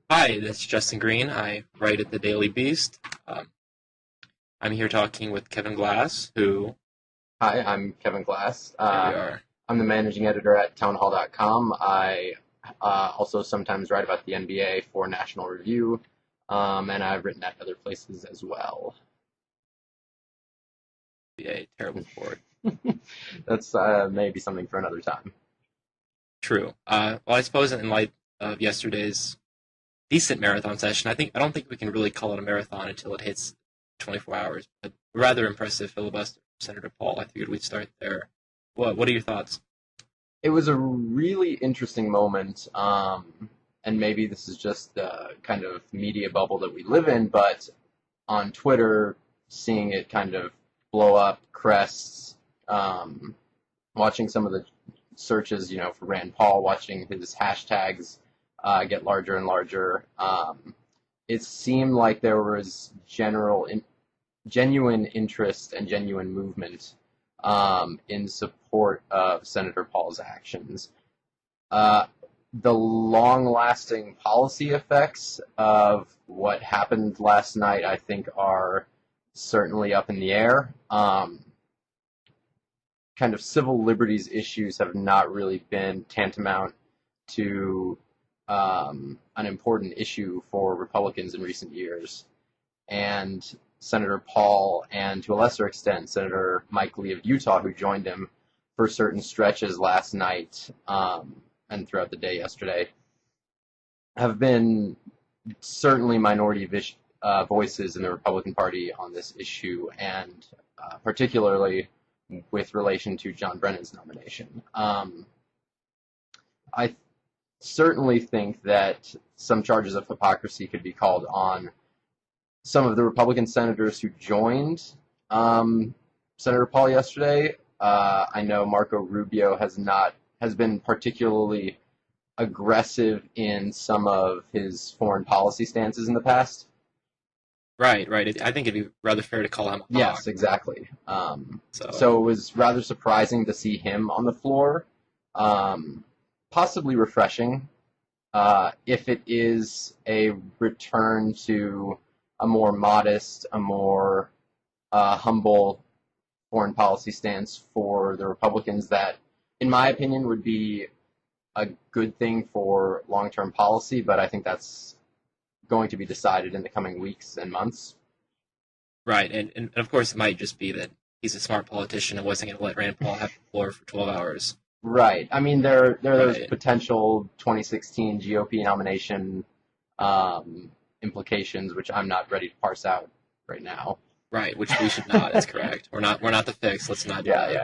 Hi, this is Justin Green. I write at the Daily Beast. Um, I'm here talking with Kevin Glass, who, Hi, I'm Kevin Glass. there we are. I'm the managing editor at townhall.com. I also sometimes write about the NBA for National Review, and I've written at other places as well. Be a terrible sport. That's maybe something for another time. True. Well, I suppose in light of yesterday's decent marathon session, I don't think we can really call it a marathon until it hits 24 hours. But rather impressive filibuster from Senator Paul. I figured we'd start there. What are your thoughts? It was a really interesting moment, and maybe this is just the kind of media bubble that we live in, but on Twitter, seeing it kind of blow up, crests, watching some of the searches, for Rand Paul, watching his hashtags get larger and larger. It seemed like there was genuine interest and genuine movement in support of Senator Paul's actions. Uh, the long-lasting policy effects of what happened last night, I think, are certainly up in the air. Kind of civil liberties issues have not really been tantamount to an important issue for Republicans in recent years. And Senator Paul, and to a lesser extent, Senator Mike Lee of Utah, who joined him for certain stretches last night and throughout the day yesterday, have been certainly minority voices in the Republican Party on this issue, and particularly with relation to John Brennan's nomination. I certainly think that some charges of hypocrisy could be called on some of the Republican senators who joined Senator Paul yesterday. I know Marco Rubio has been particularly aggressive in some of his foreign policy stances in the past. Right, right. I think it'd be rather fair to call him a hawk. Yes, exactly. So, So it was rather surprising to see him on the floor. Possibly refreshing, if it is a return to a more modest, a more humble foreign policy stance for the Republicans that, in my opinion, would be a good thing for long-term policy, but I think that's going to be decided in the coming weeks and months. right, and of course it might just be that he's a smart politician and wasn't going to let Rand Paul have the floor for 12 hours. Right. I mean, there are those Right, potential 2016 GOP nomination implications, which I'm not ready to parse out right now. right, which we should not. That's correct. We're not the fix. Let's not do Yeah, that. yeah,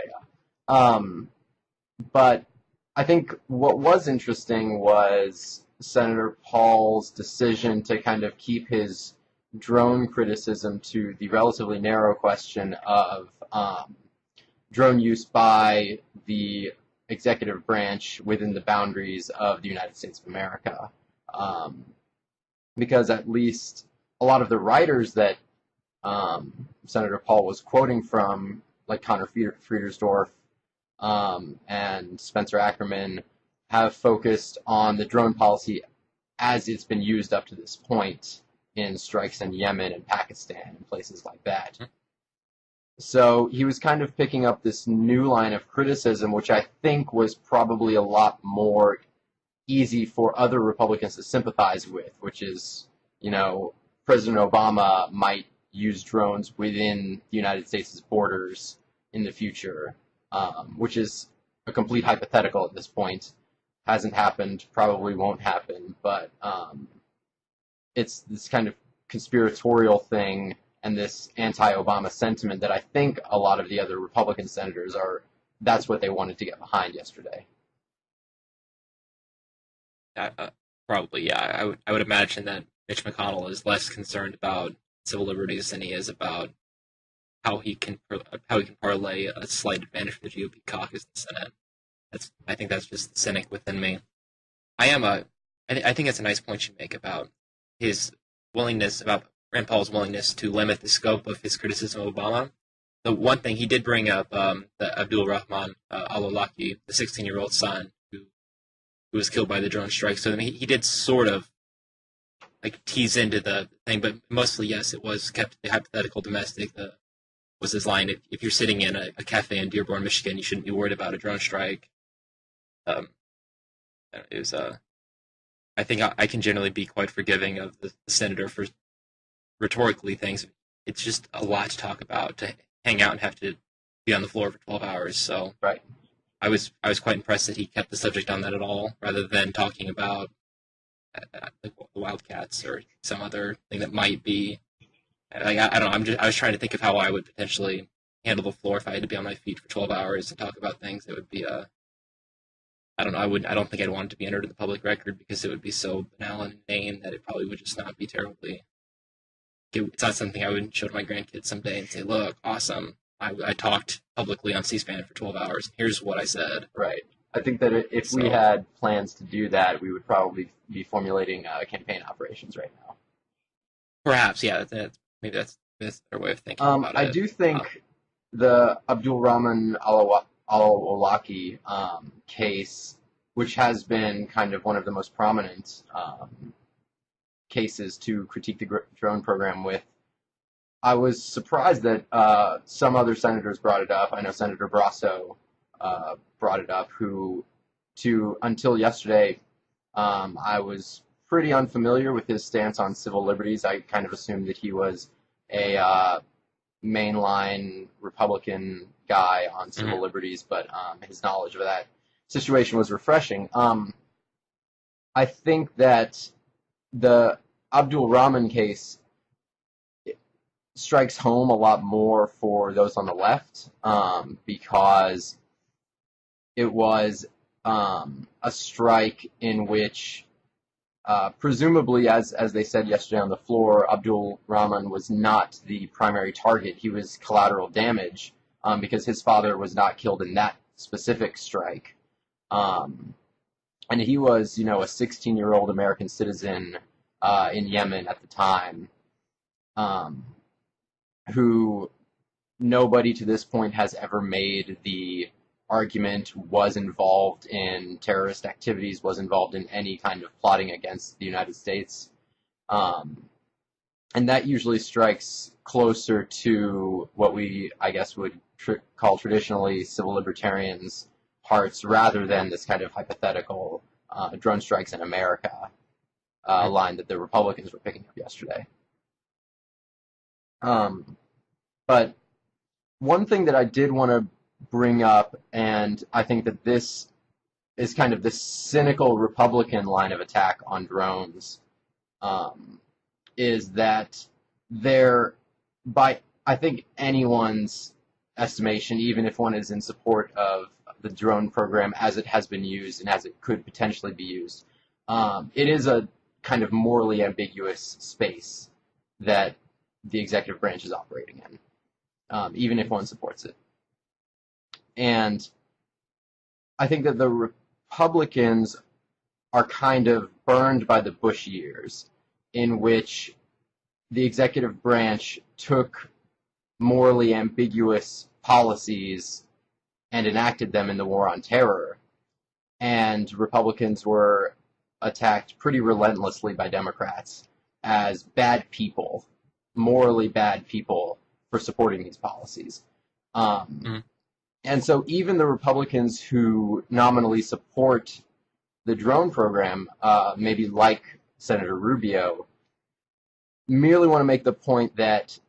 yeah. But I think what was interesting was Senator Paul's decision to kind of keep his drone criticism to the relatively narrow question of drone use by the executive branch within the boundaries of the United States of America. Um, because at least a lot of the writers that Senator Paul was quoting from, like Connor Friedersdorf and Spencer Ackerman, have focused on the drone policy as it's been used up to this point in strikes in Yemen and Pakistan and places like that. So he was kind of picking up this new line of criticism, which I think was probably a lot more easy for other Republicans to sympathize with, which is, President Obama might use drones within the United States' borders in the future, which is a complete hypothetical at this point. Hasn't happened, probably won't happen, but it's this kind of conspiratorial thing and this anti-Obama sentiment that I think a lot of the other Republican senators that's what they wanted to get behind yesterday. Probably, yeah. I would imagine that Mitch McConnell is less concerned about civil liberties than he is about how he can parlay a slight advantage for the GOP caucus in the Senate. I think that's just the cynic within me. I am a I think it's a nice point you make about his about Rand Paul's willingness to limit the scope of his criticism of Obama. The one thing he did bring up, the Abdul Rahman al-Awlaki, the 16-year-old son who was killed by the drone strike. So I mean, he did sort of like tease into the thing, but mostly yes, it was kept the hypothetical domestic. Was his line: if you're sitting in a cafe in Dearborn, Michigan, you shouldn't be worried about a drone strike. It was I think I can generally be quite forgiving of the senator for rhetorically things. It's just a lot to talk about, to hang out and have to be on the floor for 12 hours. So Right. I was quite impressed that he kept the subject on that at all, rather than talking about the Wildcats or some other thing that might be. Like, I don't know. I was trying to think of how I would potentially handle the floor if I had to be on my feet for 12 hours and talk about things. It would be I don't know. I don't think I'd want it to be entered in the public record because it would be so banal and inane that it probably would just not be terribly. It's not something I would show to my grandkids someday and say, "Look, awesome! I talked publicly on C-SPAN for 12 hours. Here's what I said." Right. I think that if we had plans to do that, we would probably be formulating campaign operations right now. Perhaps, yeah. Maybe that's a better way of thinking about it. I do think the Abdul Rahman al-Awlaki case, which has been kind of one of the most prominent cases to critique the drone program with, I was surprised that some other senators brought it up. I know Senator Brasso brought it up, who, until yesterday, I was pretty unfamiliar with his stance on civil liberties. I kind of assumed that he was a mainline Republican guy on civil liberties, but his knowledge of that situation was refreshing. I think that the Abdul Rahman case strikes home a lot more for those on the left because it was a strike in which presumably, as they said yesterday on the floor, Abdul Rahman was not the primary target. He was collateral damage because his father was not killed in that specific strike. And he was, a 16-year-old American citizen in Yemen at the time, who nobody to this point has ever made the argument was involved in terrorist activities, was involved in any kind of plotting against the United States. And that usually strikes closer to what we, I guess, would call traditionally civil libertarians' hearts, rather than this kind of hypothetical drone strikes in America line that the Republicans were picking up yesterday. But one thing that I did want to bring up, and I think that this is kind of the cynical Republican line of attack on drones, is that by I think anyone's estimation, even if one is in support of the drone program as it has been used and as it could potentially be used, it is a kind of morally ambiguous space that the executive branch is operating in, even if one supports it. And I think that the Republicans are kind of burned by the Bush years, in which the executive branch took morally ambiguous policies and enacted them in the war on terror, and Republicans were attacked pretty relentlessly by Democrats as bad people, morally bad people, for supporting these policies. And so even the Republicans who nominally support the drone program, maybe like Senator Rubio, merely want to make the point that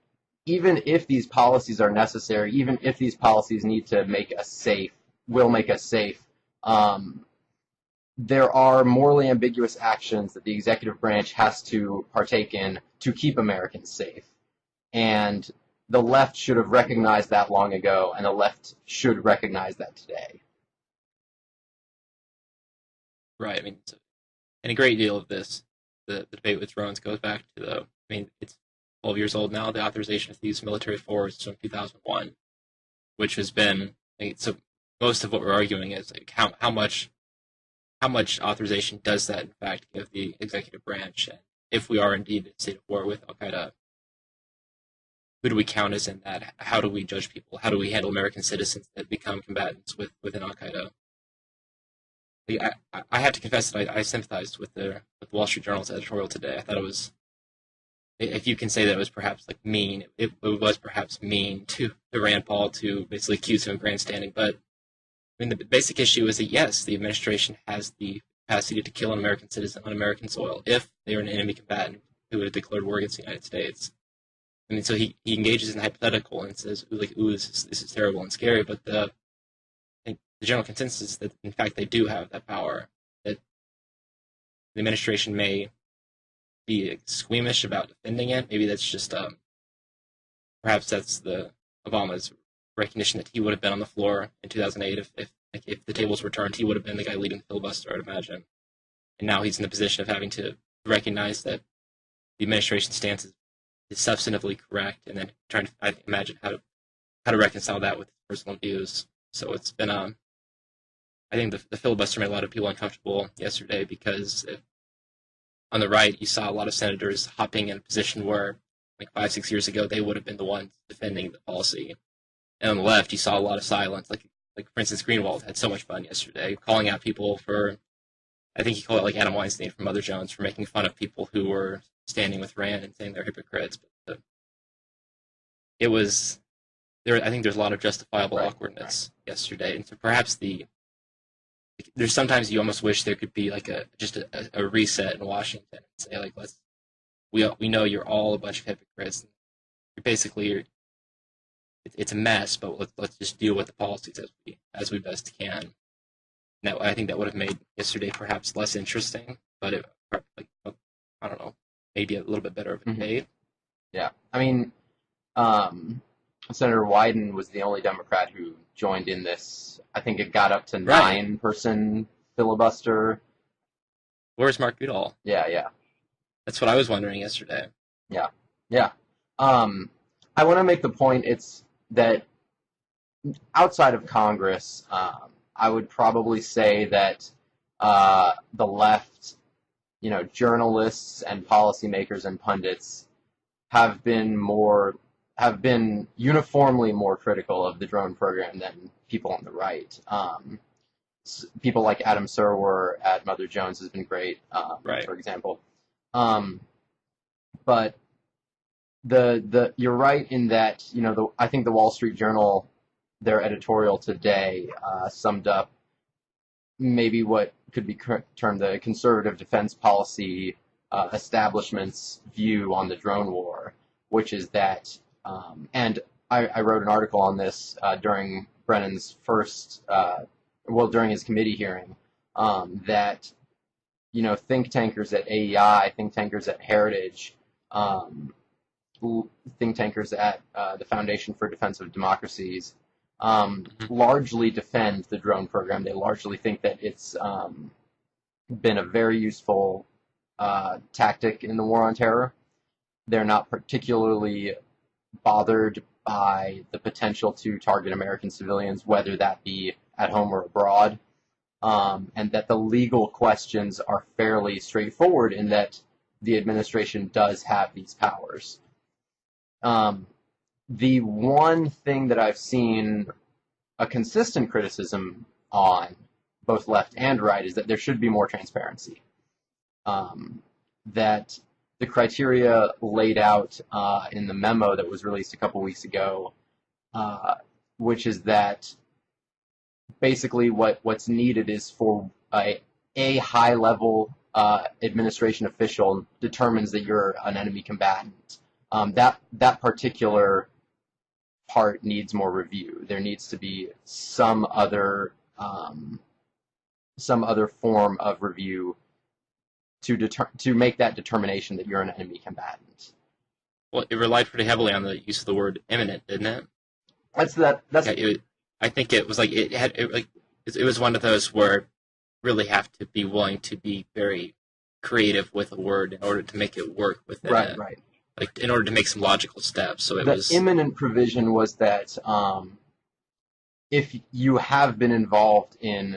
even if these policies are necessary, even if these policies need to make us safe, will make us safe, there are morally ambiguous actions that the executive branch has to partake in to keep Americans safe. And the left should have recognized that long ago, and the left should recognize that today. Right. I mean, and a great deal of this, the debate with drones goes back to it's 12 years old now, the authorization of the use of military force from 2001, which has been, so most of what we're arguing is like how much authorization does that in fact give the executive branch, and if we are indeed in a state of war with al-Qaeda, who do we count as in that? How do we judge people? How do we handle American citizens that become combatants within al-Qaeda? I have to confess that I sympathized with the Wall Street Journal's editorial today. I thought it was, if you can say that it was perhaps like mean, it was perhaps mean to Rand Paul to basically accuse him of grandstanding. But I mean, the basic issue is that yes, the administration has the capacity to kill an American citizen on American soil if they are an enemy combatant who had declared war against the United States. I mean, so he engages in the hypothetical and says, like, ooh, this is terrible and scary. But I think the general consensus is that, in fact, they do have that power. That the administration may be squeamish about defending it. Maybe that's just, perhaps that's the Obama's recognition that he would have been on the floor in 2008 if the tables were turned. He would have been the guy leading the filibuster, I'd imagine. And now he's in the position of having to recognize that the administration's stance is substantively correct, and then trying to imagine how to reconcile that with personal views. So it's been I think the filibuster made a lot of people uncomfortable yesterday because on the right you saw a lot of senators hopping in a position where like 5-6 years ago they would have been the ones defending the policy, and on the left you saw a lot of silence. Like for instance, Greenwald had so much fun yesterday calling out people for, I think he called it like Adam Weinstein from Mother Jones, for making fun of people who were standing with Rand and saying they're hypocrites. But it was there. I think there's a lot of justifiable awkwardness yesterday, and so perhaps there's sometimes you almost wish there could be like a reset in Washington and say like we know you're all a bunch of hypocrites. You're basically it's a mess, but let's just deal with the policies as we best can. Now I think that would have made yesterday perhaps less interesting, but I don't know, maybe a little bit better of a debate. Yeah, I mean, Senator Wyden was the only Democrat who joined in this. I think it got up to 9-person filibuster. Where's Mark Goodall? Yeah. That's what I was wondering yesterday. Yeah. I want to make the point that outside of Congress, I would probably say that the left, journalists and policymakers and pundits have been uniformly more critical of the drone program than people on the right. People like Adam Serwer at Mother Jones has been great, for example. But you're right in that I think the Wall Street Journal, their editorial today, summed up maybe what could be termed the conservative defense policy establishment's view on the drone war, which is that, and I wrote an article on this during Brennan's during his committee hearing, that think tankers at AEI, think tankers at Heritage, think tankers at the Foundation for Defense of Democracies largely defend the drone program. They largely think that it's been a very useful tactic in the war on terror. They're not particularly bothered by the potential to target American civilians, whether that be at home or abroad, and that the legal questions are fairly straightforward in that the administration does have these powers. The one thing that I've seen a consistent criticism on, both left and right, is that there should be more transparency. That the criteria laid out in the memo that was released a couple weeks ago, which is that basically what's needed is for a high-level administration official determines that you're an enemy combatant. That particular part needs more review. There needs to be some other form of review to make that determination that you're an enemy combatant. Well, it relied pretty heavily on the use of the word imminent, didn't it? I think it was like it was one of those where you really have to be willing to be very creative with a word in order to make it work within it. Right. Like in order to make some logical steps. So the imminent provision was that if you have been involved in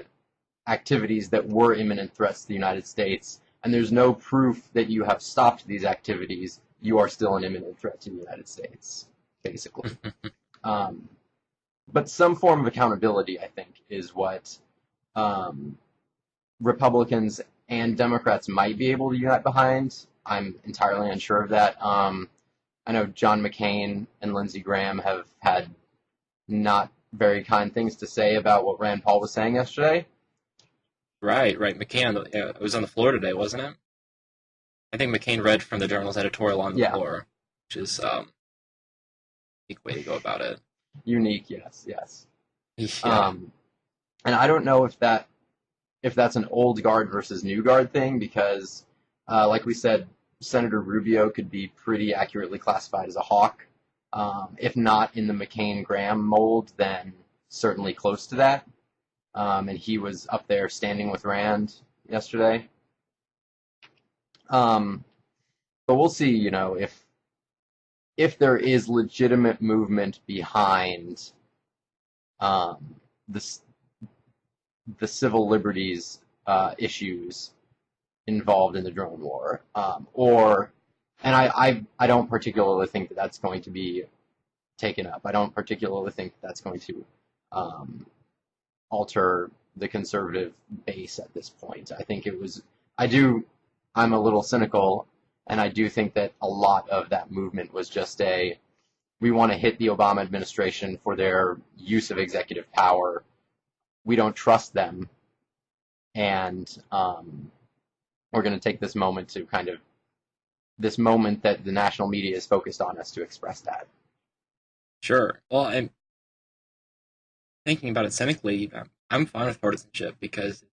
activities that were imminent threats to the United States, and there's no proof that you have stopped these activities, you are still an imminent threat to the United States, basically. But some form of accountability, I think, is what Republicans and Democrats might be able to unite behind. I'm entirely unsure of that. I know John McCain and Lindsey Graham have had not very kind things to say about what Rand Paul was saying yesterday. Right. McCain, it was on the floor today, wasn't it? I think McCain read from the Journal's editorial on the floor, which is a unique way to go about it. Unique, yes. Yeah. And I don't know if that's an old guard versus new guard thing, because, like we said, Senator Rubio could be pretty accurately classified as a hawk. If not in the McCain-Graham mold, then certainly close to that. And he was up there standing with Rand yesterday. But we'll see, if there is legitimate movement behind the civil liberties issues involved in the drone war, and I don't particularly think that that's going to be taken up. I don't particularly think that's going to alter the conservative base at this point. I think I'm a little cynical, and I do think that a lot of that movement was just we want to hit the Obama administration for their use of executive power. We don't trust them, and we're going to take this moment that the national media is focused on us to express that. Sure. Well, I'm thinking about it cynically. I'm fine with partisanship because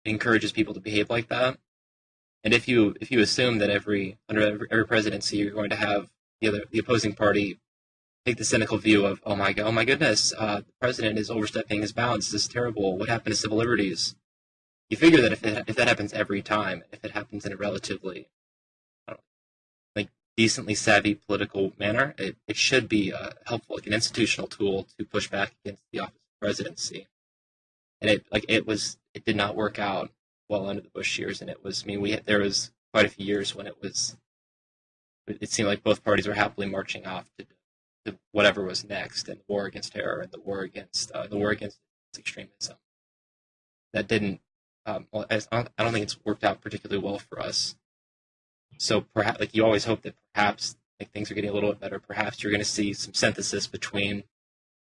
it encourages people to behave like that. And if you assume that under every presidency you're going to have the opposing party take the cynical view of oh my goodness, the president is overstepping his bounds. This is terrible. What happened to civil liberties? You figure that if that happens every time, if it happens in a relatively decently savvy political manner, it should be helpful, like an institutional tool to push back against the office of presidency. And it did not work out well under the Bush years, and there was quite a few years when it seemed like both parties were happily marching off to whatever was next, and the war against terror and the war against extremism. That didn't. I don't think it's worked out particularly well for us. So perhaps, you always hope that perhaps things are getting a little bit better. Perhaps you're going to see some synthesis between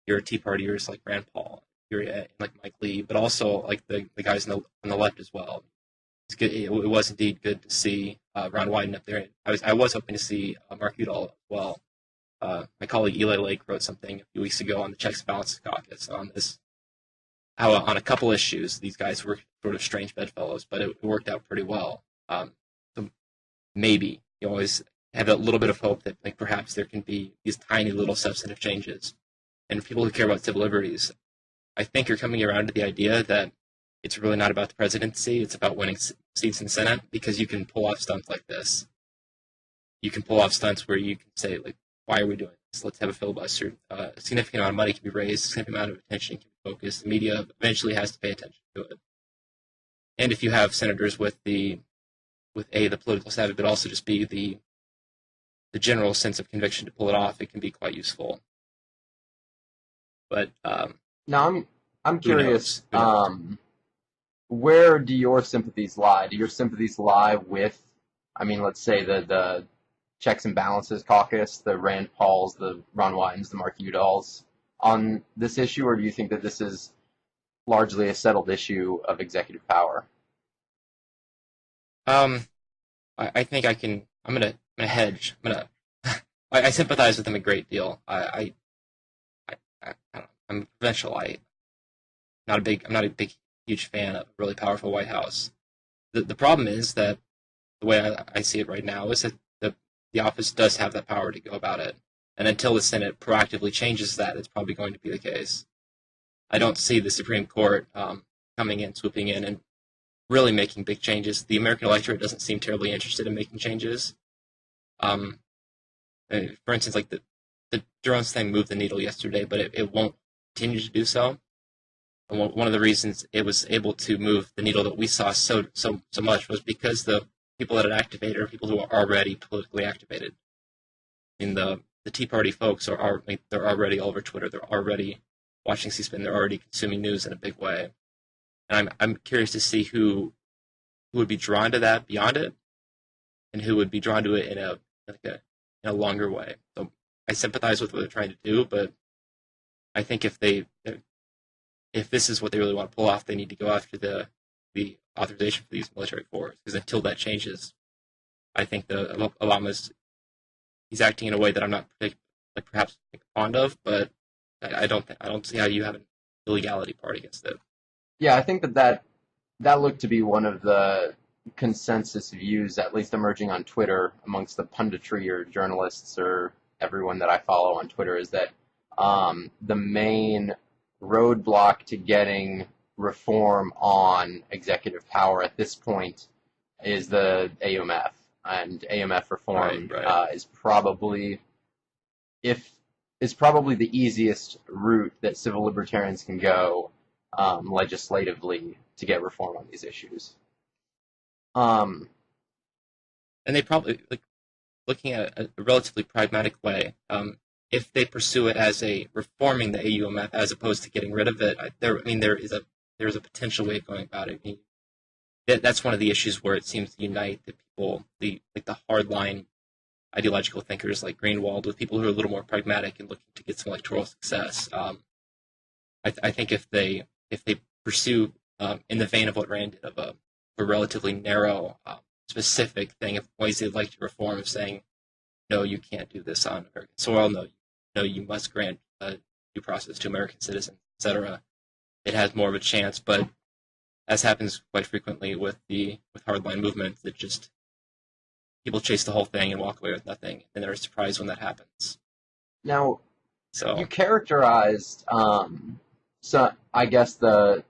your Tea Partiers like Rand Paul, like Mike Lee, but also like the guys on the left as well. It's good. It was indeed good to see Ron Wyden up there. I was hoping to see Mark Udall as well. My colleague Eli Lake wrote something a few weeks ago on the Checks and Balances Caucus on this. How on a couple issues these guys were sort of strange bedfellows, but it worked out pretty well. So maybe you always have that little bit of hope that perhaps there can be these tiny little substantive changes. And people who care about civil liberties, I think you're coming around to the idea that it's really not about the presidency, it's about winning seats in the Senate, because you can pull off stunts like this. You can pull off stunts where you can say, why are we doing this? Let's have a filibuster. A significant amount of money can be raised, a significant amount of attention can be focused. The media eventually has to pay attention to it. And if you have senators with the political savvy, but also just be the general sense of conviction to pull it off, it can be quite useful. But now I'm curious. Where do your sympathies lie? Do your sympathies lie with, let's say the Checks and Balances Caucus, the Rand Pauls, the Ron Wydens, the Mark Udalls on this issue, or do you think that this is largely a settled issue of executive power? I think I'm gonna hedge. I sympathize with them a great deal. I'm a provincialite. I'm not a huge fan of a really powerful White House. The problem is that the way I see it right now is that the office does have that power to go about it. And until the Senate proactively changes that, it's probably going to be the case. I don't see the Supreme Court coming in, swooping in, and really making big changes. The American electorate doesn't seem terribly interested in making changes. For instance, the drones thing moved the needle yesterday, but it won't continue to do so. And one of the reasons it was able to move the needle that we saw so much was because the people that it activated are people who are already politically activated. The Tea Party folks they're already all over Twitter. They're already watching C-SPAN. They're already consuming news in a big way. and I'm curious to see who would be drawn to that beyond it, and who would be drawn to it in a in a longer way. So I sympathize with what they're trying to do, but I think if this is what they really want to pull off, they need to go after the authorization for these military forces. Because until that changes, I think the Obama's he's acting in a way that I'm not perhaps fond of, but I don't see how you have an illegality part against it. Yeah, I think that looked to be one of the consensus views, at least emerging on Twitter amongst the punditry or journalists or everyone that I follow on Twitter, is that the main roadblock to getting reform on executive power at this point is the AUMF, and AUMF reform is probably the easiest route that civil libertarians can go legislatively to get reform on these issues. And they probably, looking at a relatively pragmatic way, if they pursue it as a reforming the AUMF as opposed to getting rid of it, there's a potential way of going about it. I mean, that's one of the issues where it seems to unite the people, the hardline ideological thinkers like Greenwald, with people who are a little more pragmatic and looking to get some electoral success. I think if they pursue in the vein of what Rand did, of a relatively narrow, specific thing of ways they'd like to reform, of saying, no, you can't do this on American soil, no, you must grant due process to American citizens, etc., it has more of a chance. But as happens quite frequently with hardline movements, that just people chase the whole thing and walk away with nothing, and they're surprised when that happens. Now, you characterized, I guess, the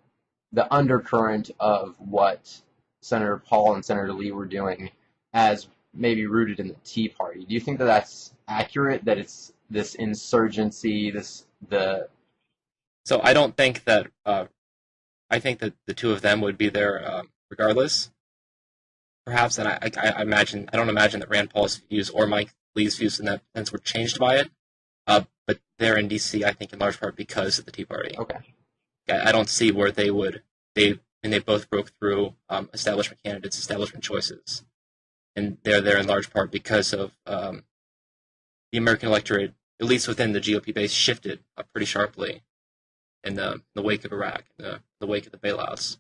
undercurrent of what Senator Paul and Senator Lee were doing as maybe rooted in the Tea Party. Do you think that that's accurate, that it's this insurgency, So I don't think that, I think that the two of them would be there regardless, perhaps, and I don't imagine that Rand Paul's views or Mike Lee's views in that sense were changed by it, but they're in D.C., I think, in large part because of the Tea Party. Okay. I don't see where they both broke through establishment candidates, establishment choices, and they're there in large part because of the American electorate, at least within the GOP base, shifted pretty sharply in the wake of Iraq, in the wake of the bailouts.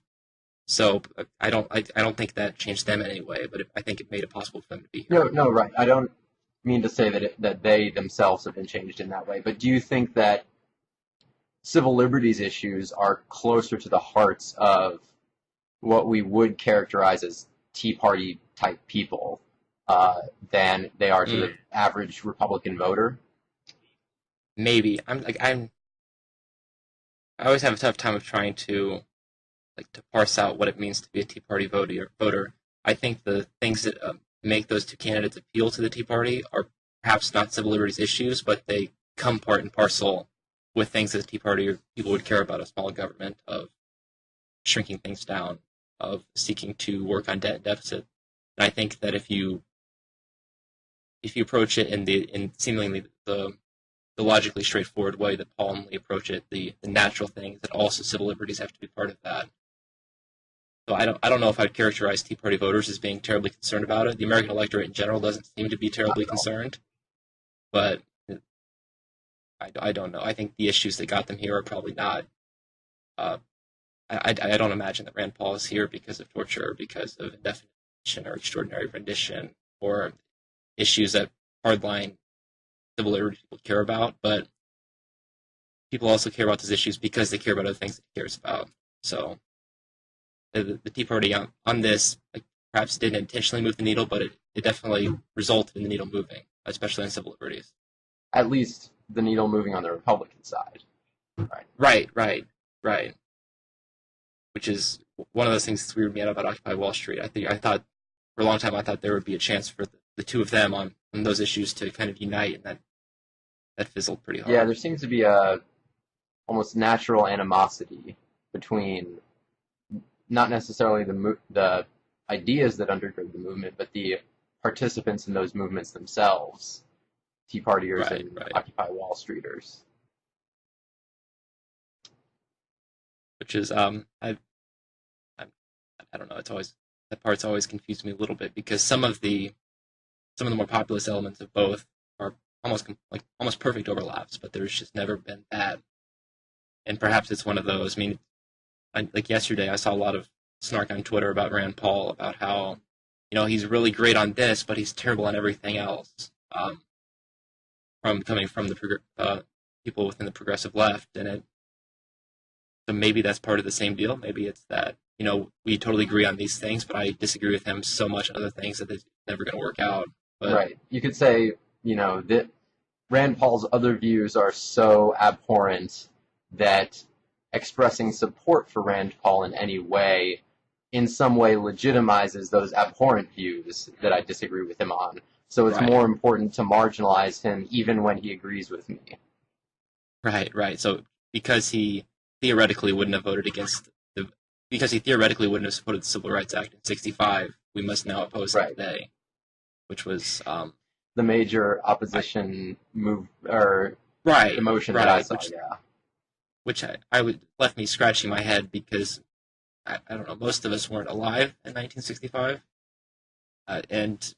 So I don't think that changed them in any way, but I think it made it possible for them to be here. No, right. I don't mean to say that they themselves have been changed in that way, but do you think that civil liberties issues are closer to the hearts of what we would characterize as Tea Party type people than they are to the average Republican voter? Maybe. I always have a tough time of trying to parse out what it means to be a Tea Party voter. I think the things that make those two candidates appeal to the Tea Party are perhaps not civil liberties issues, but they come part and parcel with things that the Tea Party or people would care about: a small government, of shrinking things down, of seeking to work on debt and deficit. And I think that if you approach it in seemingly the logically straightforward way that Paul and Lee approach it, the natural thing is that also civil liberties have to be part of that. So I don't know if I'd characterize Tea Party voters as being terribly concerned about it. The American electorate in general doesn't seem to be terribly concerned, but I don't know. I think the issues that got them here are probably not. I don't imagine that Rand Paul is here because of torture, or because of indefinite detention, or extraordinary rendition, or issues that hardline civil liberties people care about. But people also care about those issues because they care about other things that he cares about. So the Tea Party on this perhaps didn't intentionally move the needle, but it definitely resulted in the needle moving, especially on civil liberties. At least the needle moving on the Republican side. Right. Which is one of those things that's weirded me out about Occupy Wall Street. I thought for a long time there would be a chance for the two of them on those issues to kind of unite, and that fizzled pretty hard. Yeah, there seems to be a almost natural animosity between not necessarily the ideas that undergird the movement, but the participants in those movements themselves, Tea Partiers and Occupy Wall Streeters. Which is I don't know. It's always that part's always confused me a little bit because some of the more populist elements of both are almost perfect overlaps, but there's just never been that. And perhaps it's one of those. I mean, like yesterday, I saw a lot of snark on Twitter about Rand Paul about how he's really great on this, but he's terrible on everything else. From coming from the people within the progressive left, so maybe that's part of the same deal. Maybe it's that we totally agree on these things, but I disagree with him so much on other things that it's never going to work out. But, right. You could say that Rand Paul's other views are so abhorrent that expressing support for Rand Paul in any way, in some way, legitimizes those abhorrent views that I disagree with him on. So it's more important to marginalize him even when he agrees with me. Right. So because he theoretically wouldn't have voted because he theoretically wouldn't have supported the Civil Rights Act in '65, we must now oppose it today, which was the major opposition move or emotion that I saw. Which I would left me scratching my head because I don't know, most of us weren't alive in 1965, and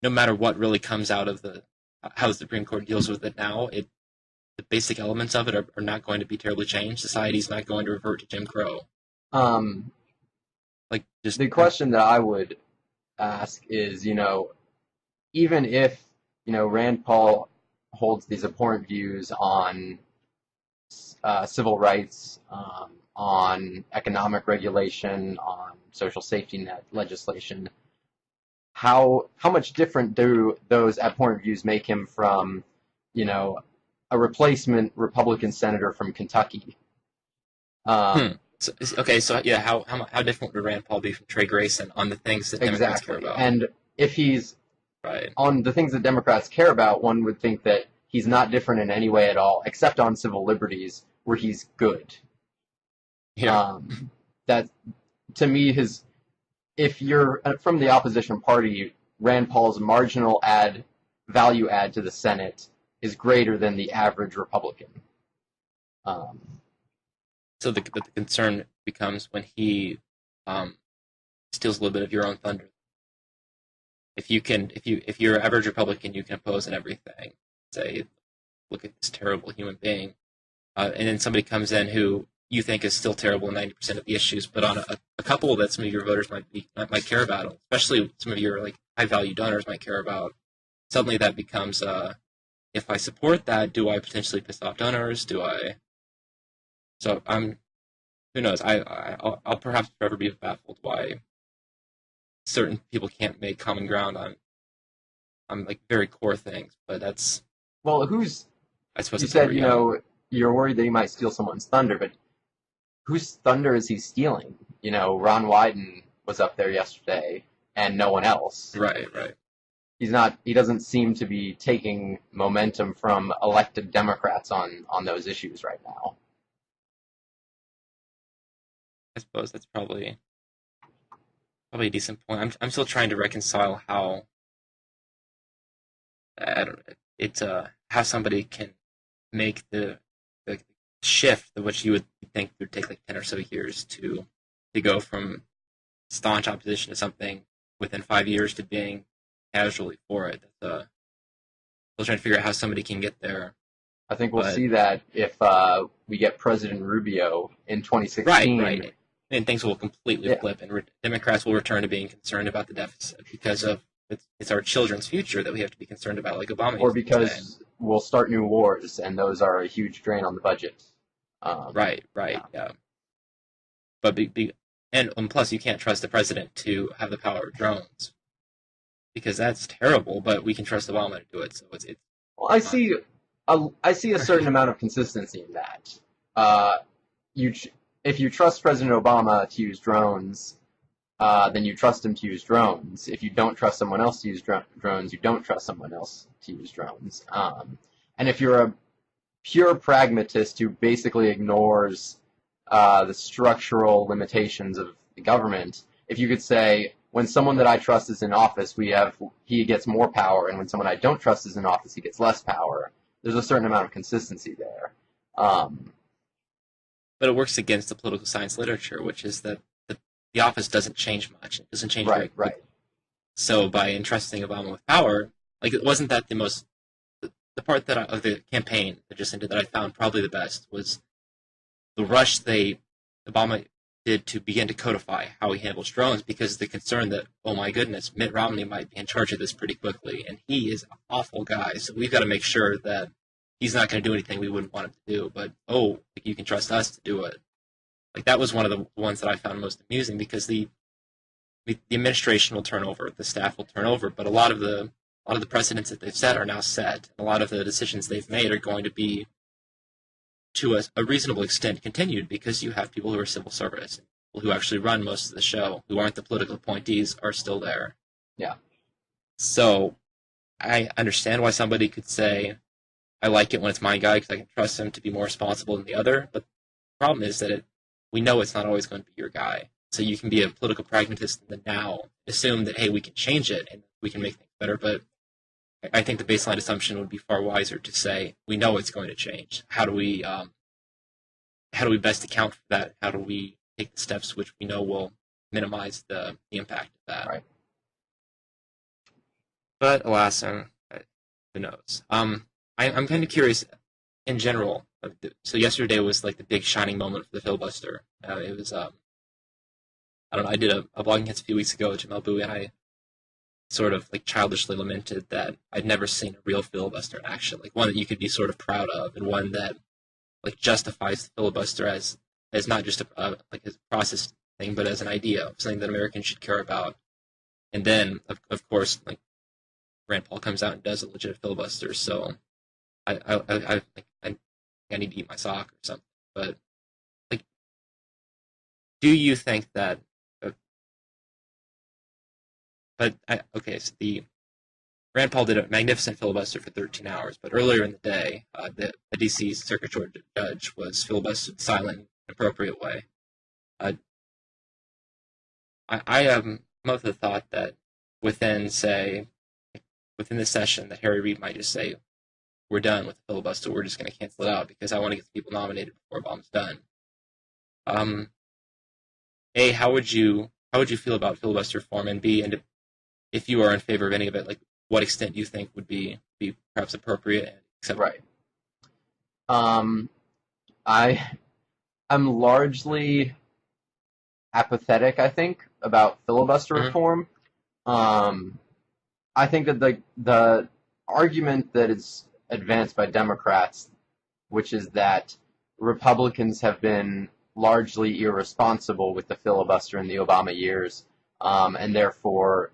no matter what really comes out of how the Supreme Court deals with it now, the basic elements of it are not going to be terribly changed. Society's not going to revert to Jim Crow. The question that I would ask is, even if Rand Paul holds these abhorrent views on civil rights, on economic regulation, on social safety net legislation, how much different do those abhorrent views make him from, a replacement Republican senator from Kentucky? How different would Rand Paul be from Trey Grayson on the things that Democrats care about? And if he's on the things that Democrats care about, one would think that he's not different in any way at all, except on civil liberties, where he's good. Yeah. That, to me, if you're from the opposition party, Rand Paul's marginal value add to the Senate is greater than the average Republican. So the concern becomes when he steals a little bit of your own thunder. If you're an average Republican, you can oppose in everything. Say, look at this terrible human being, and then somebody comes in who you think is still terrible in 90% of the issues, but on a couple that some of your voters might care about, especially some of your high value donors might care about. Suddenly that becomes if I support that, do I potentially piss off donors? Do I? So who knows? I'll perhaps forever be baffled why certain people can't make common ground on very core things. But that's I suppose you said you're worried that he might steal someone's thunder, but whose thunder is he stealing? Ron Wyden was up there yesterday, and no one else. Right. He doesn't seem to be taking momentum from elected Democrats on those issues right now. I suppose that's probably a decent point. I'm still trying to reconcile how how somebody can make the shift, which you would think would take 10 or so years to go from staunch opposition to something within 5 years to being casually for it. Still trying to figure out how somebody can get there. I think we'll see that if we get President Rubio in 2016. Right. And things will completely flip, and Democrats will return to being concerned about the deficit because of it's our children's future that we have to be concerned about, like Obama. Or because we'll start new wars, and those are a huge drain on the budget. Right. Yeah. But and plus, you can't trust the president to have the power of drones because that's terrible. But we can trust Obama to do it. So it's. Well, I see a certain amount of consistency in that. If you trust President Obama to use drones, then you trust him to use drones. If you don't trust someone else to use drones, you don't trust someone else to use drones. And if you're a pure pragmatist who basically ignores the structural limitations of the government, if you could say, when someone that I trust is in office, he gets more power, and when someone I don't trust is in office, he gets less power, there's a certain amount of consistency there. But it works against the political science literature, which is that the office doesn't change much. It doesn't change very quickly. Right. So by entrusting Obama with power, like it wasn't that the part of the campaign that just ended that I found probably the best was the rush Obama did to begin to codify how he handles drones, because the concern that, oh my goodness, Mitt Romney might be in charge of this pretty quickly, and he is an awful guy, so we've got to make sure that he's not going to do anything we wouldn't want him to do, but you can trust us to do it. Like that was one of the ones that I found most amusing, because the administration will turn over, the staff will turn over, but a lot of the precedents that they've set are now set. A lot of the decisions they've made are going to be, to a reasonable extent, continued, because you have people who are civil service, people who actually run most of the show, who aren't the political appointees, are still there. Yeah. So I understand why somebody could say, I like it when it's my guy because I can trust him to be more responsible than the other, but the problem is that we know it's not always going to be your guy. So you can be a political pragmatist in the now, assume that, hey, we can change it and we can make things better, but I think the baseline assumption would be far wiser to say, we know it's going to change. How do we best account for that? How do we take the steps which we know will minimize the impact of that? Right. But alas, who knows? I'm kind of curious in general. So yesterday was like the big shining moment for the filibuster. It was I don't know. I did a blogging hits a few weeks ago with Jamal Bowie, and I sort of like childishly lamented that I'd never seen a real filibuster in action, like one that you could be sort of proud of, and one that like justifies the filibuster as not just a process thing, but as an idea, something that Americans should care about. And then, of course, like Rand Paul comes out and does a legit filibuster. So I need to eat my sock or something. But like, do you think that? So the Rand Paul did a magnificent filibuster for 13 hours, but earlier in the day, the D.C. Circuit Court judge was filibustered silent in an appropriate way. I am of the thought that within this session, that Harry Reid might just say, we're done with the filibuster, we're just going to cancel it out because I want to get the people nominated before Obama's done. A, how would you feel about filibuster reform, and B, and if you are in favor of any of it, like what extent you think would be perhaps appropriate and acceptable? Right. I'm largely apathetic, I think, about filibuster reform. I think that the argument that is advanced by Democrats, which is that Republicans have been largely irresponsible with the filibuster in the Obama years, and therefore,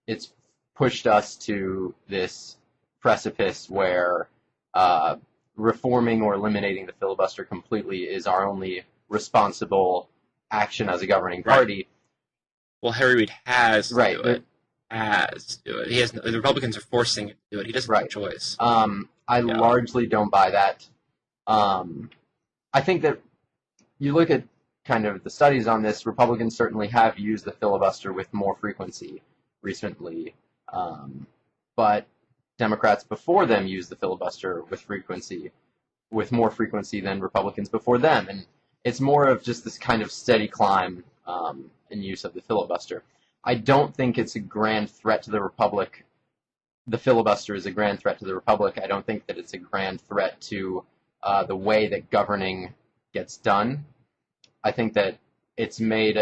it's pushed us to this precipice where reforming or eliminating the filibuster completely is our only responsible action as a governing party. Right. Well, Harry Reid has to right. do it. Has to do it. The Republicans are forcing him to do it. He doesn't have a choice. I largely don't buy that. I think that you look at kind of the studies on this, Republicans certainly have used the filibuster with more frequency recently, but Democrats before them used the filibuster with more frequency than Republicans before them, and it's more of just this kind of steady climb in use of the filibuster. I don't think it's a grand threat to the Republic. The filibuster is a grand threat to the Republic. I don't think that it's a grand threat to the way that governing gets done. I think that it's made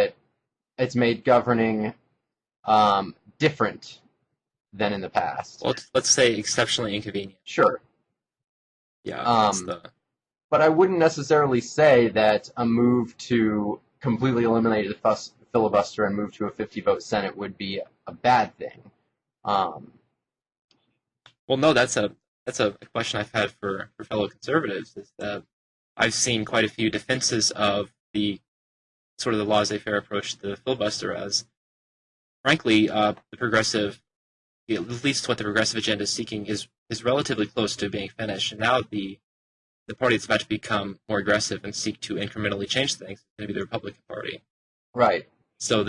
governing different than in the past. Well, let's say exceptionally inconvenient. Sure. Yeah. But I wouldn't necessarily say that a move to completely eliminate the filibuster and move to a 50-vote Senate would be a bad thing. Well, no, that's a question I've had for fellow conservatives, is that I've seen quite a few defenses of the sort of the laissez-faire approach to the filibuster as, frankly, the progressive, at least what the progressive agenda is seeking, is relatively close to being finished. And now the party that's about to become more aggressive and seek to incrementally change things is going to be the Republican Party. Right. So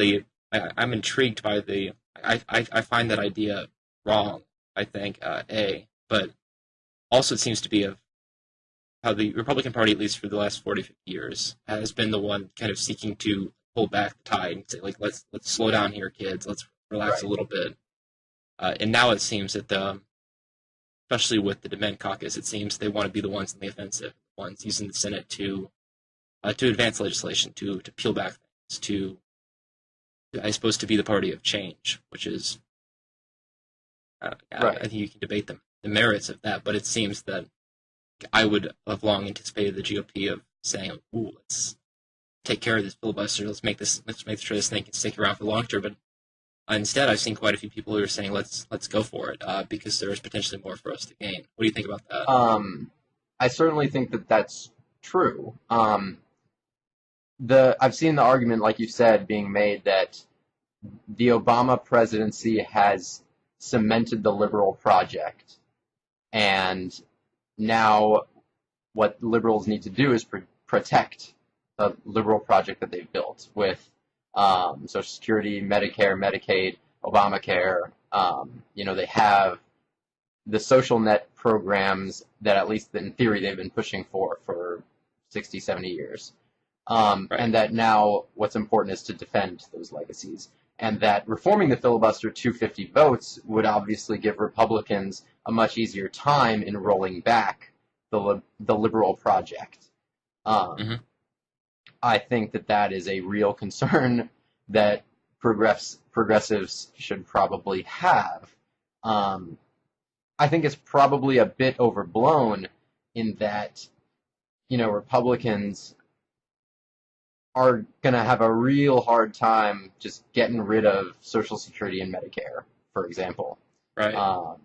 I'm intrigued by I find that idea wrong, I think, but also it seems to be of how the Republican Party, at least for the last 40, 50 years, has been the one kind of seeking to pull back the tide and say, like, let's slow down here, kids. Let's relax a little bit. And now it seems that especially with the Dement caucus, it seems they want to be the ones in the offensive, the ones using the Senate to advance legislation, to peel back things, I suppose, to be the party of change, which is, I think you can debate the merits of that, but it seems that I would have long anticipated the GOP of saying, "Ooh, let's take care of this filibuster. Let's make sure this thing can stick around for the long term." But instead, I've seen quite a few people who are saying, "Let's go for it," because there is potentially more for us to gain. What do you think about that? I certainly think that that's true. I've seen the argument, like you said, being made that the Obama presidency has cemented the liberal project, and now what liberals need to do is protect the liberal project that they've built with Social Security, Medicare, Medicaid, Obamacare. They have the social net programs that, at least in theory, they've been pushing for 60, 70 years. And that now what's important is to defend those legacies. And that reforming the filibuster to 50 votes would obviously give Republicans a much easier time in rolling back the liberal project. I think that is a real concern that progressives should probably have. I think it's probably a bit overblown in that, Republicans are going to have a real hard time just getting rid of Social Security and Medicare, for example. Right.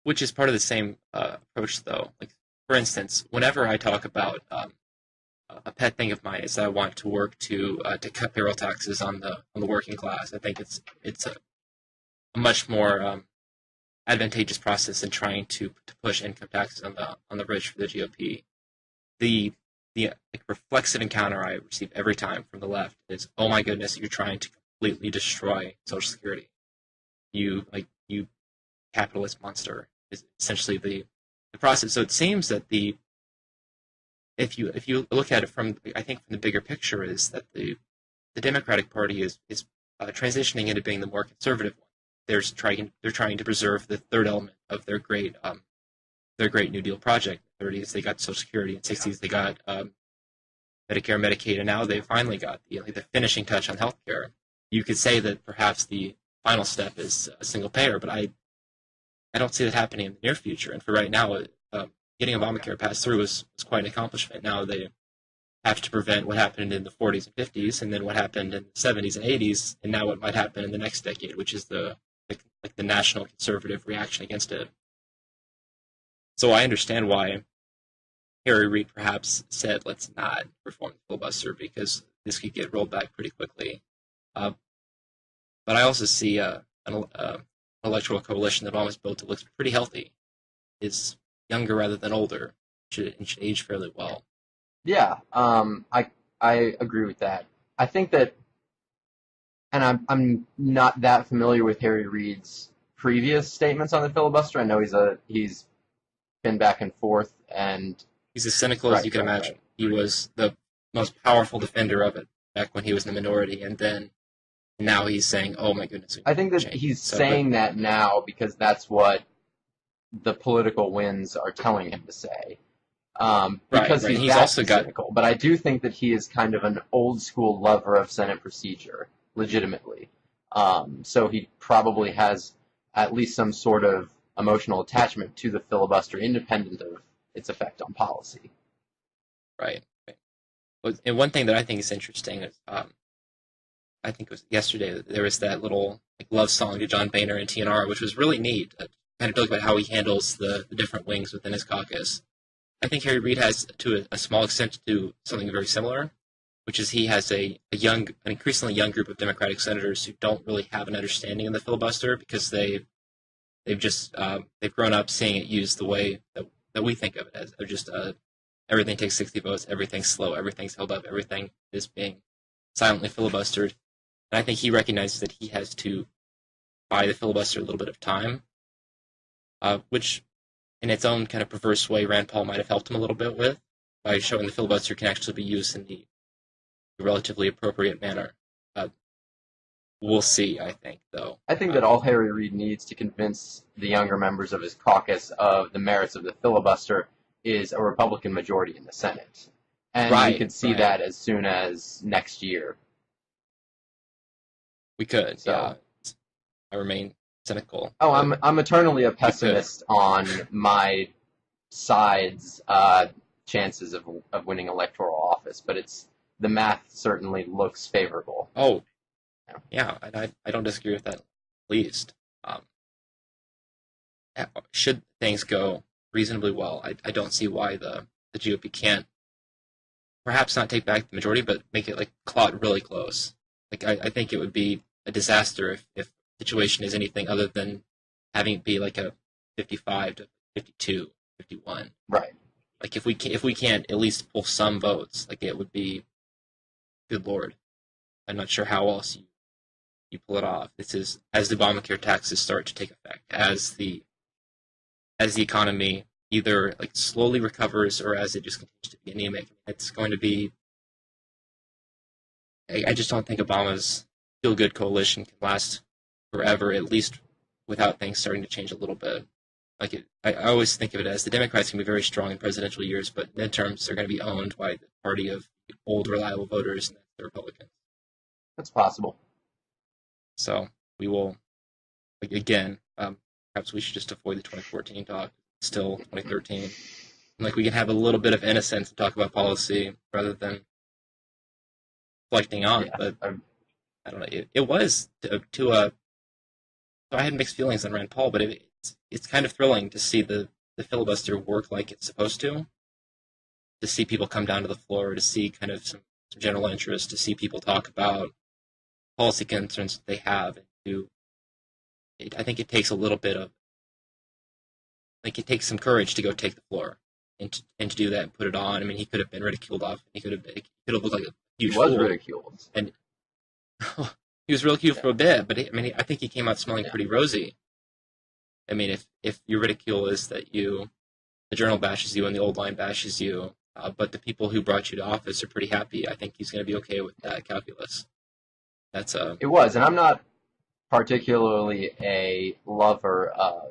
Which is part of the same approach, though. Like, for instance, whenever I talk about a pet thing of mine is that I want to work to cut payroll taxes on the working class. I think it's a much more advantageous process than trying to push income taxes on the rich for the GOP. The reflexive encounter I receive every time from the left is, "Oh my goodness, you're trying to completely destroy Social Security. You capitalist monster," is essentially the process. So it seems that if you look at it from the bigger picture, is that the Democratic Party is transitioning into being the more conservative one. They're trying to preserve the third element of their great New Deal project. In the 30s they got Social Security, in the 60s they got Medicare, Medicaid, and now they finally got the finishing touch on healthcare. You could say that perhaps the final step is a single payer, but I don't see that happening in the near future. And for right now, getting Obamacare passed through was quite an accomplishment. Now they have to prevent what happened in the 40s and 50s, and then what happened in the 70s and 80s, and now what might happen in the next decade, which is the national conservative reaction against it. So I understand why Harry Reid perhaps said, "Let's not reform the filibuster," because this could get rolled back pretty quickly. But I also see an electoral coalition that Obama's built that looks pretty healthy, is younger rather than older, should age fairly well. Yeah, I agree with that. I think that, and I'm not that familiar with Harry Reid's previous statements on the filibuster. I know he's been back and forth, and he's as cynical as you can imagine. He was the most powerful defender of it back when he was in the minority, and then now he's saying, "Oh my goodness." I think that he's saying that now because that's what the political winds are telling him to say. Because he's also cynical. But I do think that he is kind of an old school lover of Senate procedure, legitimately. So he probably has at least some sort of emotional attachment to the filibuster, independent of its effect on policy. Right. And one thing that I think is interesting is, I think it was yesterday, there was that little love song to John Boehner and TNR, which was really neat. Kind of talk about how he handles the different wings within his caucus. I think Harry Reid has, to a small extent, to do something very similar, which is he has an increasingly young group of Democratic senators who don't really have an understanding of the filibuster because they've grown up seeing it used the way that we think of it as just everything takes 60 votes, everything's slow, everything's held up, everything is being silently filibustered. And I think he recognizes that he has to buy the filibuster a little bit of time, which in its own kind of perverse way, Rand Paul might have helped him a little bit with by showing the filibuster can actually be used in the a relatively appropriate manner. We'll see, I think, though. I think that all Harry Reid needs to convince the younger members of his caucus of the merits of the filibuster is a Republican majority in the Senate. And we could see that as soon as next year. We could, yeah. I remain cynical. Oh, I'm eternally a pessimist on my side's chances of winning electoral office, but the math certainly looks favorable. Oh, yeah, I don't disagree with that least. Should things go reasonably well, I don't see why the GOP can't perhaps not take back the majority, but make it really close. I think it would be a disaster if the situation is anything other than having it be like a 55 to 52, 51. Right. If we can't at least pull some votes, it would be, good Lord. I'm not sure how else you pull it off. This is as the Obamacare taxes start to take effect, as the economy either slowly recovers or as it just continues to be anemic. It's going to be. I just don't think Obama's feel-good coalition can last forever, at least without things starting to change a little bit. I always think of it as the Democrats can be very strong in presidential years, but midterms are going to be owned by the party of old, reliable voters, and the Republicans. That's possible. So we will, again, perhaps we should just avoid the 2014 talk. It's still 2013. And we can have a little bit of innocence and talk about policy rather than reflecting on. But I don't know. It was so I had mixed feelings on Rand Paul, but it's kind of thrilling to see the filibuster work like it's supposed to see people come down to the floor, to see kind of some general interest, to see people talk about policy concerns that they have. I think it takes a little bit of, it takes some courage to go take the floor and to do that and put it on. I mean, he could have been ridiculed off. He could have looked like a huge fool. He was ridiculed. And he was ridiculed for a bit, but I think he came out smelling pretty rosy. I mean, if your ridicule is that the journal bashes you and the old line bashes you, but the people who brought you to office are pretty happy, I think he's going to be okay with that calculus. It was, and I'm not particularly a lover of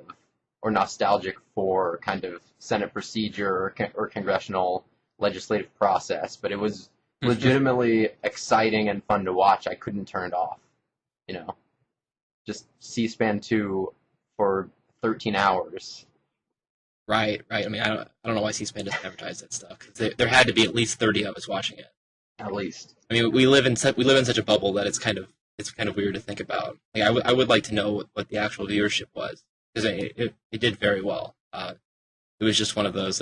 or nostalgic for kind of Senate procedure or congressional legislative process, but it was legitimately exciting and fun to watch. I couldn't turn it off. Just C-SPAN 2 for 13 hours. Right. I mean, I don't know why C-SPAN doesn't advertise that stuff. 'Cause there had to be at least 30 of us watching it. At least. I mean, we live in such a bubble that it's kind of weird to think about. I would like to know what the actual viewership was, because it did very well. It was just one of those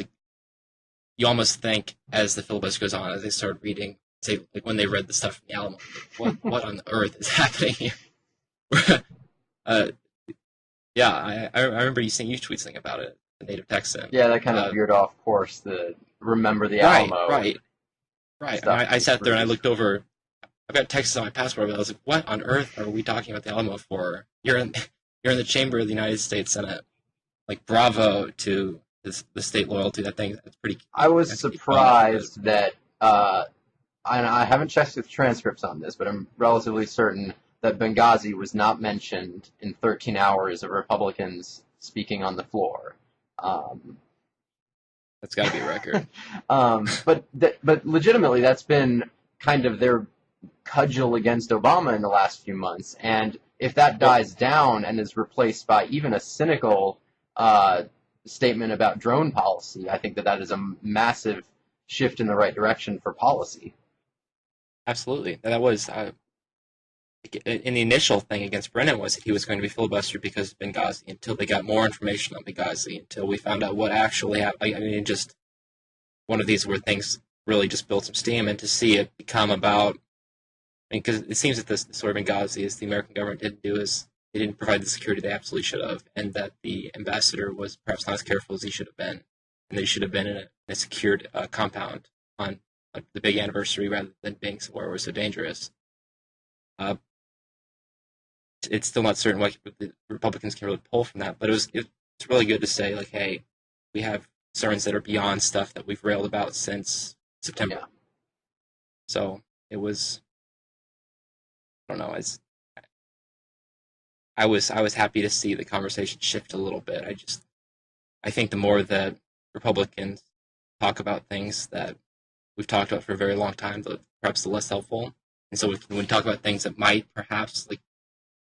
you almost think as the filibuster goes on, as they start reading, say when they read the stuff from the Alamo, what on earth is happening here? Yeah, I remember you tweet something about it, the native Texan. Yeah, that kind of veered off course. The remember the Alamo. Right. I sat there and I looked over. I've got Texas on my passport, but I was like, "What on earth are we talking about the Alamo for? You're in the chamber of the United States Senate. Bravo to the state loyalty. That thing. That's pretty." I was surprised that, and I haven't checked the transcripts on this, but I'm relatively certain that Benghazi was not mentioned in 13 hours of Republicans speaking on the floor. That's got to be a record. But legitimately, that's been kind of their cudgel against Obama in the last few months. And if that dies down and is replaced by even a cynical statement about drone policy, I think that is a massive shift in the right direction for policy. Absolutely. That was in the initial thing against Brennan was that he was going to be filibustered because of Benghazi until they got more information on Benghazi, until we found out what actually happened. I mean, just one of these where things really just built some steam, and to see it become about, because it seems that this sort of Benghazi is the American government didn't do is they didn't provide the security they absolutely should have, and that the ambassador was perhaps not as careful as he should have been, and they should have been in a secured compound on the big anniversary rather than being somewhere where it was so dangerous. It's still not certain what the Republicans can really pull from that, but it's really good to say, hey, we have concerns that are beyond stuff that we've railed about since September. Yeah. So it was, I don't know, I was happy to see the conversation shift a little bit. I think the more that Republicans talk about things that we've talked about for a very long time, perhaps the less helpful. And so when we talk about things that might perhaps like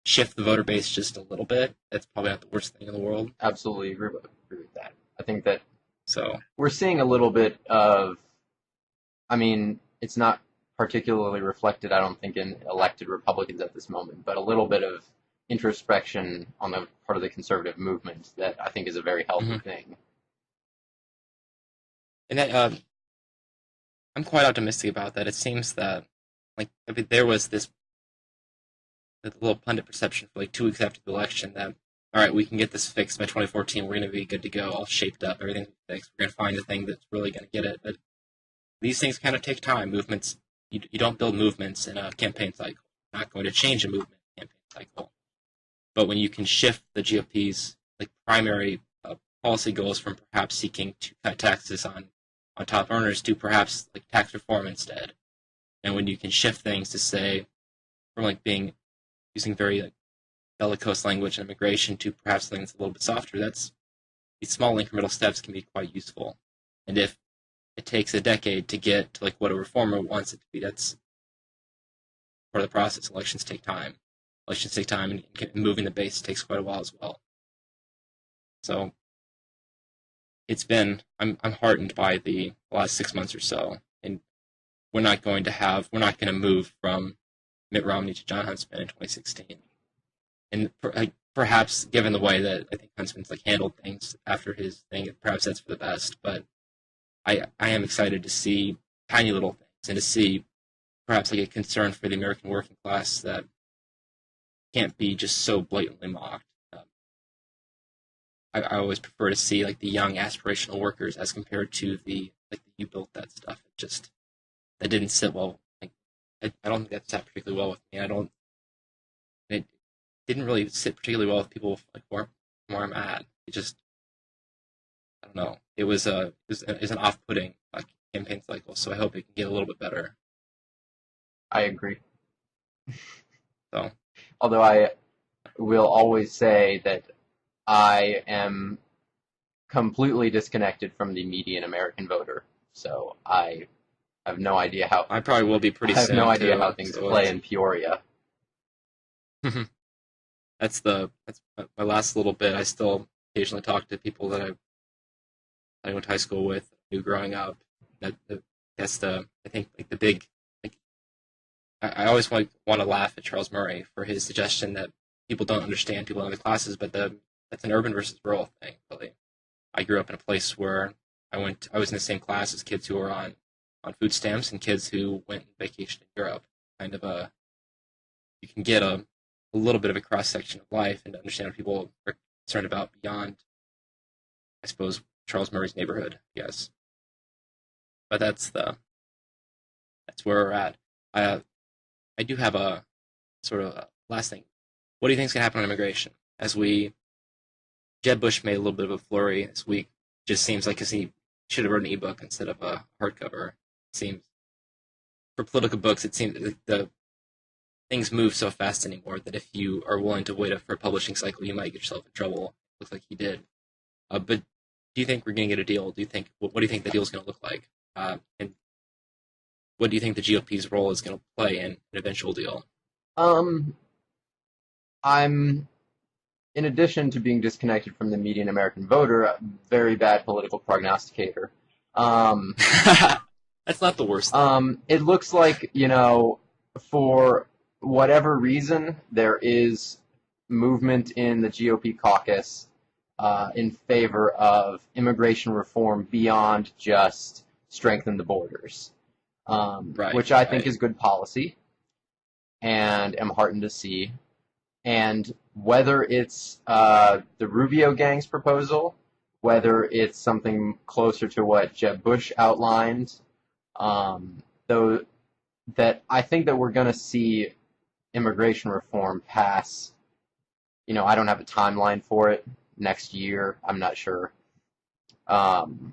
shift the voter base just a little bit, that's probably not the worst thing in the world. Absolutely agree with that. I think that So we're seeing a little bit of, I mean, it's not particularly reflected, I don't think, in elected Republicans at this moment, but a little bit of introspection on the part of the conservative movement that I think is a very healthy thing. And that, I'm quite optimistic about that. It seems that, there was this little pundit perception for 2 weeks after the election that, all right, we can get this fixed by 2014. We're going to be good to go, all shaped up, everything's fixed. We're going to find the thing that's really going to get it. But these things kind of take time. Movements, you don't build movements in a campaign cycle. You're not going to change a movement campaign cycle. But when you can shift the GOP's primary policy goals from perhaps seeking to cut taxes on top earners to perhaps tax reform instead, and when you can shift things to say from using very bellicose language and immigration to perhaps things a little bit softer, these small incremental steps can be quite useful. And if it takes a decade to get to what a reformer wants it to be, that's part of the process. Elections take time. And moving the base takes quite a while as well. So I'm heartened by the last 6 months or so, and we're not going to move from Mitt Romney to John Huntsman in 2016. And perhaps given the way that I think Huntsman's handled things after his thing, perhaps that's for the best. But I am excited to see tiny little things and to see perhaps a concern for the American working class that can't be just so blatantly mocked. I always prefer to see the young aspirational workers as compared to the you built that stuff. That didn't sit well. I don't think that sat particularly well with me. It didn't really sit particularly well with people where I'm at. I don't know. It was an off-putting campaign cycle. So I hope it can get a little bit better. I agree. So, although I will always say that I am completely disconnected from the median American voter, so I have no idea how. I probably will be pretty soon. I have no idea too, how things play in Peoria. That's my last little bit. I still occasionally talk to people that I went to high school with, knew growing up. I think the big. I always want to laugh at Charles Murray for his suggestion that people don't understand people in other classes, but that's an urban versus rural thing. Really, I grew up in a place where I was in the same class as kids who were on food stamps and kids who went on vacation in Europe. You can get a little bit of a cross section of life and understand what people are concerned about beyond, I suppose, Charles Murray's neighborhood. Yes, but that's where we're at. I do have a sort of last thing. What do you think is going to happen on immigration? Jeb Bush made a little bit of a flurry this week. Just seems like he should have written an ebook instead of a hardcover. It seems for political books, it seems the things move so fast anymore that if you are willing to wait for a publishing cycle, you might get yourself in trouble. It looks like he did. But do you think we're going to get a deal? What do you think the deal is going to look like? And what do you think the GOP's role is going to play in an eventual deal? I'm, in addition to being disconnected from the median American voter, a very bad political prognosticator. That's not the worst thing. It looks like, for whatever reason, there is movement in the GOP caucus in favor of immigration reform beyond just strengthen the borders, which I think is good policy and am heartened to see. And whether it's the Rubio gang's proposal, whether it's something closer to what Jeb Bush outlined, though, that I think that we're going to see immigration reform pass. I don't have a timeline for it. Next year, I'm not sure. And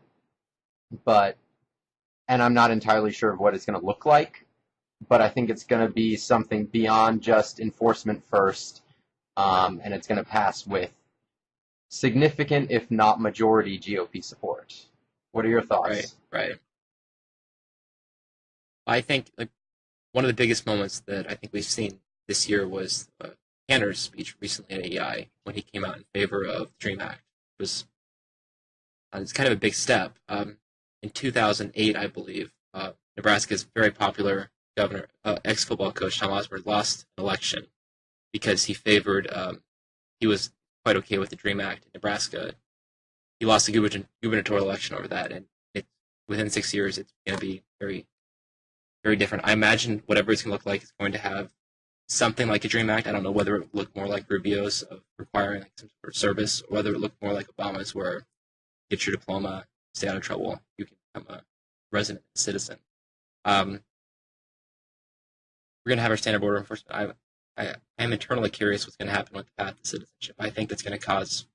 I'm not entirely sure of what it's going to look like. but I think it's going to be something beyond just enforcement first, and it's going to pass with significant, if not majority, GOP support. What are your thoughts? Right. I think like one of the biggest moments that I think we've seen this year was Tanner's speech recently at AEI when he came out in favor of the Dream Act. It was it's kind of a big step. In 2008, I believe, Nebraska's very popular governor, ex-football coach Tom Osborne, lost an election because he favored. He was quite okay with the Dream Act in Nebraska. He lost the gubernatorial election over that, and within 6 years, it's going to be very, very different. I imagine whatever it's going to look like is going to have something like a Dream Act. I don't know whether it would look more like Rubio's of requiring like some sort of service, or whether it looked more like Obama's, where get your diploma, stay out of trouble, you can become a resident citizen. We're going to have our standard border enforcement. I am internally curious what's going to happen with the path to citizenship. I think that's going to cause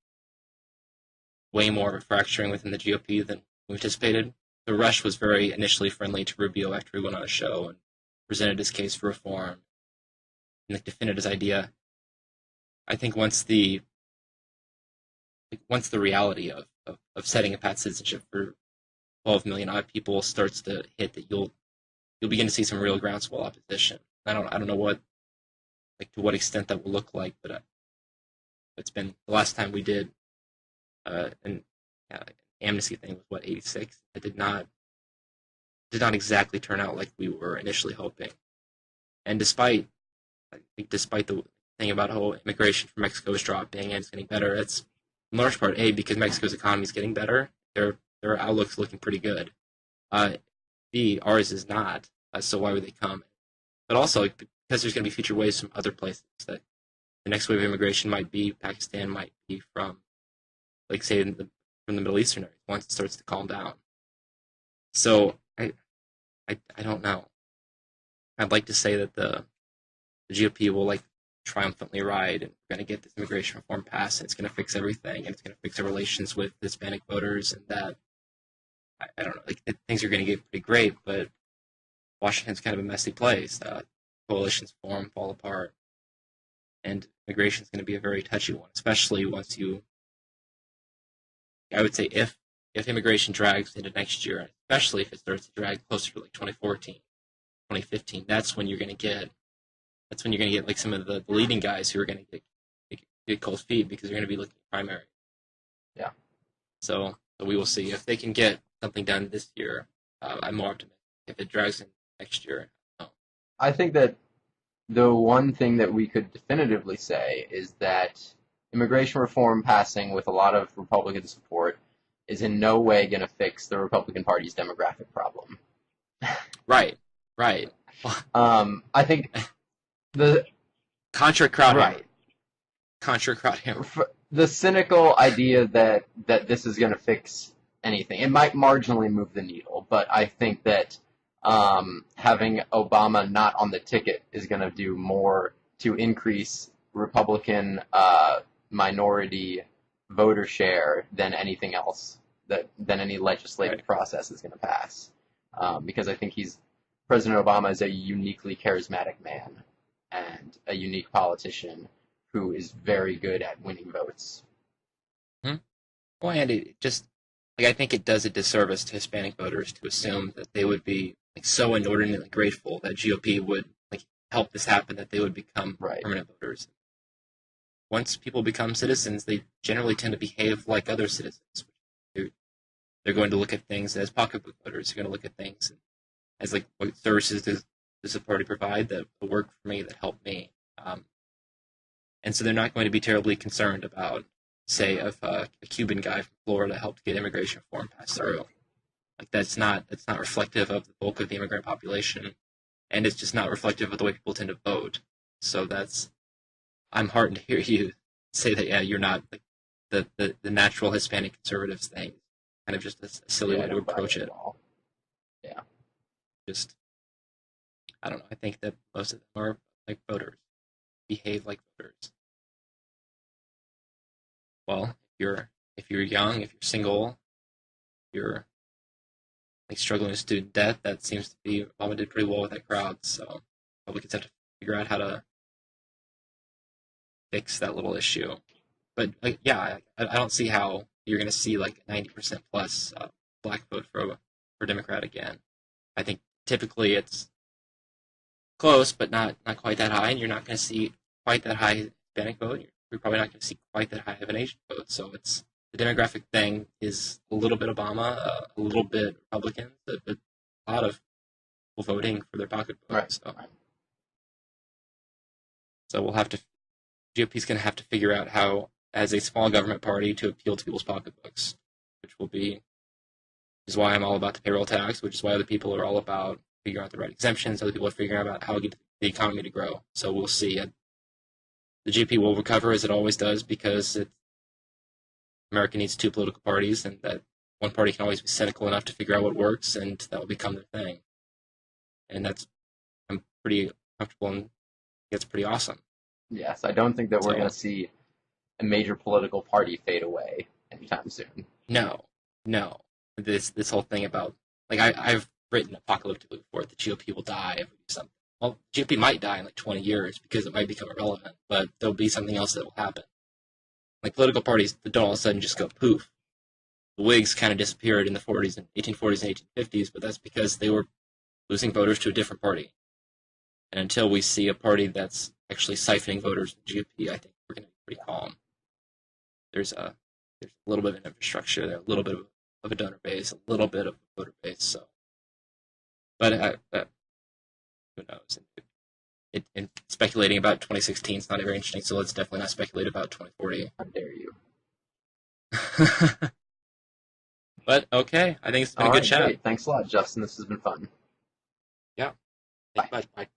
way more of a fracturing within the GOP than we anticipated. The Rush was very initially friendly to Rubio after he went on a show and presented his case for reform and defended his idea. I think once the reality of setting a path to citizenship for 12 million odd people starts to hit, that you'll begin to see some real groundswell opposition. I don't know what, like, to what extent that will look like, but it's been the last time we did an amnesty thing was 86. It did not exactly turn out like we were initially hoping. And despite the thing about whole immigration from Mexico is dropping and it's getting better, it's in large part because Mexico's economy is getting better. Their outlook's looking pretty good. B, ours is not. So why would they come? But also because there's going to be future waves from other places. That the next wave of immigration might be Pakistan, might be from, like, say, from the Middle Eastern areas once it starts to calm down. So I don't know. I'd like to say that the GOP will like triumphantly ride, and we're going to get this immigration reform passed, and it's going to fix everything, and it's going to fix our relations with Hispanic voters, and that I don't know, like things are going to get pretty great, but Washington's kind of a messy place. Coalitions form, fall apart, and immigration is going to be a very touchy one, especially once I would say if immigration drags into next year, especially if it starts to drag closer to like 2014, 2015, that's when you're going to get like some of the leading guys who are going to get cold feet because they're going to be looking at primary. Yeah. So we will see if they can get something done this year. I'm more optimistic. If it drags in next year, no. I think that the one thing that we could definitively say is that immigration reform passing with a lot of Republican support is in no way going to fix the Republican Party's demographic problem. Right. I think the Contra crowd right. hammer. Contra crowd hammer. The cynical idea that this is going to fix anything, it might marginally move the needle, but I think that having Obama not on the ticket is going to do more to increase Republican minority voter share than anything else, than any legislative process is going to pass. Because I think President Obama is a uniquely charismatic man and a unique politician who is very good at winning votes. Well, and it just, like, I think it does a disservice to Hispanic voters to assume that they would be like so inordinately grateful that GOP would like help this happen, that they would become permanent voters. Once people become citizens, they generally tend to behave like other citizens. They're going to look at things as pocketbook voters. They're going to look at things as like what services does the party provide that work for me, that help me. And so they're not going to be terribly concerned about, say, if a Cuban guy from Florida helped get immigration reform passed through. Like that's not reflective of the bulk of the immigrant population, and it's just not reflective of the way people tend to vote. So I'm heartened to hear you say that. You're not like the natural Hispanic conservatives thing. Kind of just a silly way to approach it. Yeah. Just, I don't know. I think that most of them are like voters, behave like voters. Well, if you're young, if you're single, you're like struggling with student debt. That seems to be Obama did pretty well with that crowd. So Republicans have to figure out how to fix that little issue. But like, yeah, I don't see how you're going to see like 90% plus black vote for Democrat again. I think typically it's close, but not quite that high, and you're not going to see quite that high Hispanic vote. You're probably not going to see quite that high of an Asian vote. So it's the demographic thing is a little bit Obama, a little bit Republicans, but a lot of people voting for their pocketbook. Right. So we'll have to. GOP's going to have to figure out how, as a small government party, to appeal to people's pocketbooks, which is why I'm all about the payroll tax, which is why other people are all about figuring out the right exemptions. Other people are figuring out how to get the economy to grow. So we'll see. The GOP will recover as it always does because America needs two political parties, and that one party can always be cynical enough to figure out what works, and that will become their thing. And I'm pretty comfortable, and it's pretty awesome. Yes, I don't think that we're going to see a major political party fade away anytime soon. No. This whole thing about, like, I've written apocalyptically before, the GOP will die if we do something. Well, GOP might die in like 20 years because it might become irrelevant, but there'll be something else that will happen. Like political parties that don't all of a sudden just go poof. The Whigs kind of disappeared in the 1840s and 1850s, but that's because they were losing voters to a different party. And until we see a party that's actually siphoning voters from GOP, I think we're going to be pretty calm. There's a little bit of an infrastructure there, a little bit of a donor base, a little bit of a voter base. So, but who knows? And speculating about 2016 is not very interesting, so let's definitely not speculate about 2040. How dare you? But okay, I think it's been a good chat. Great. Thanks a lot, Justin. This has been fun. Yeah. Bye. Bye.